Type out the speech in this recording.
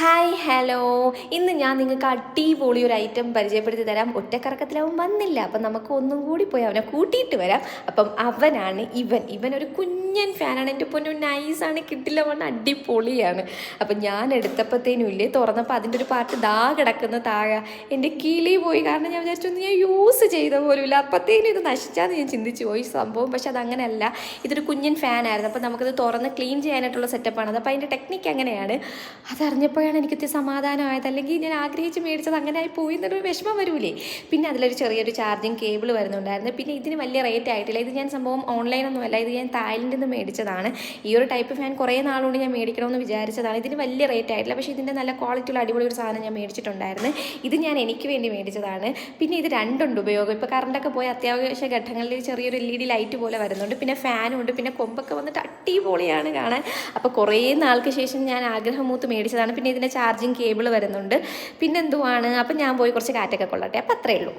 Hi hello. ഇന്ന് ഞാൻ നിങ്ങൾക്ക് അടിപൊളി ഒരു ഐറ്റം പരിചയപ്പെടുത്തി തരാം. ഒറ്റക്കറക്കത്തിലാവും വന്നില്ല, അപ്പം നമുക്ക് ഒന്നും കൂടി പോയി അവനെ കൂട്ടിയിട്ട് വരാം. അപ്പം അവനാണ് ഇവൻ ഒരു കുഞ്ഞൻ ഫാനാണ്. എൻ്റെ പൊന്നു നൈസാണ്, കിട്ടില്ല വണ്ണം അടിപൊളിയാണ്. അപ്പം ഞാൻ എടുത്തപ്പോഴത്തേനും ഇല്ലേ, തുറന്നപ്പോൾ അതിൻ്റെ ഒരു പാർട്ട് കിടക്കുന്ന താഴെ എൻ്റെ കിളി പോയി. കാരണം ഞാൻ വിചാരിച്ചൊന്നും ഞാൻ യൂസ് ചെയ്ത പോലും ഇല്ല. അപ്പോഴത്തേനും ഇത് നശിച്ചാന്ന് ഞാൻ ചിന്തിച്ചു പോയി സംഭവം. പക്ഷെ അതങ്ങനെയല്ല, ഇതൊരു കുഞ്ഞൻ ഫാനായിരുന്നു. അപ്പം നമുക്കത് തുറന്ന് ക്ലീൻ ചെയ്യാനായിട്ടുള്ള സെറ്റപ്പാണ്. അപ്പോൾ അതിൻ്റെ ടെക്നിക്ക് അങ്ങനെയാണ്. അതറിഞ്ഞപ്പോഴാണ് എനിക്കത്തി സമാധാനമായത്. അല്ലെങ്കിൽ ഞാൻ ആഗ്രഹിച്ച് മേടിച്ചത് അങ്ങനെ ആയി പോയി എന്നൊരു വിഷമം വരൂലേ. പിന്നെ അതിലൊരു ചെറിയൊരു ചാർജിങ് കേബിൾ വരുന്നുണ്ടായിരുന്നു. പിന്നെ ഇതിന് വലിയ റേറ്റ് ആയിട്ടില്ല. ഇത് ഞാൻ സംഭവം ഓൺലൈനൊന്നുമല്ല, ഇത് ഞാൻ തായ്ലൻഡിൽ നിന്ന് മേടിച്ചതാണ്. ഈ ഒരു ടൈപ്പ് ഫാൻ കുറേ നാളുകൊണ്ട് ഞാൻ മേടിക്കണമെന്ന് വിചാരിച്ചതാണ്. ഇതിന് വലിയ റേറ്റ് ആയിട്ടില്ല, പക്ഷേ ഇതിൻ്റെ നല്ല ക്വാളിറ്റിയുള്ള അടിപൊളി ഒരു സാധനം ഞാൻ മേടിച്ചിട്ടുണ്ടായിരുന്നു. ഇത് ഞാൻ എനിക്ക് വേണ്ടി മേടിച്ചതാണ്. പിന്നെ ഇത് രണ്ടുണ്ട് ഉപയോഗം. ഇപ്പോൾ കറണ്ടൊക്കെ പോയി അത്യാവശ്യ ഘട്ടങ്ങളിൽ ചെറിയൊരു LED ലൈറ്റ് പോലെ വരുന്നുണ്ട്. പിന്നെ ഫാനും ഉണ്ട്. പിന്നെ കൊമ്പൊക്കെ വന്നിട്ട് അടിപൊളിയാണ് കാണാൻ. അപ്പോൾ കുറേ നാൾക്ക് ശേഷം ഞാൻ ആഗ്രഹം മൂത്ത് മേടിച്ചതാണ്. പിന്നെ ഇതിൻ്റെ ചാർജിങ് കേബിൾ വരുന്നുണ്ട്. പിന്നെന്തുവാണ്, അപ്പം ഞാൻ പോയി കുറച്ച് കാറ്റൊക്കെ കൊള്ളട്ടെ. അപ്പം അത്രയേ ഉള്ളൂ.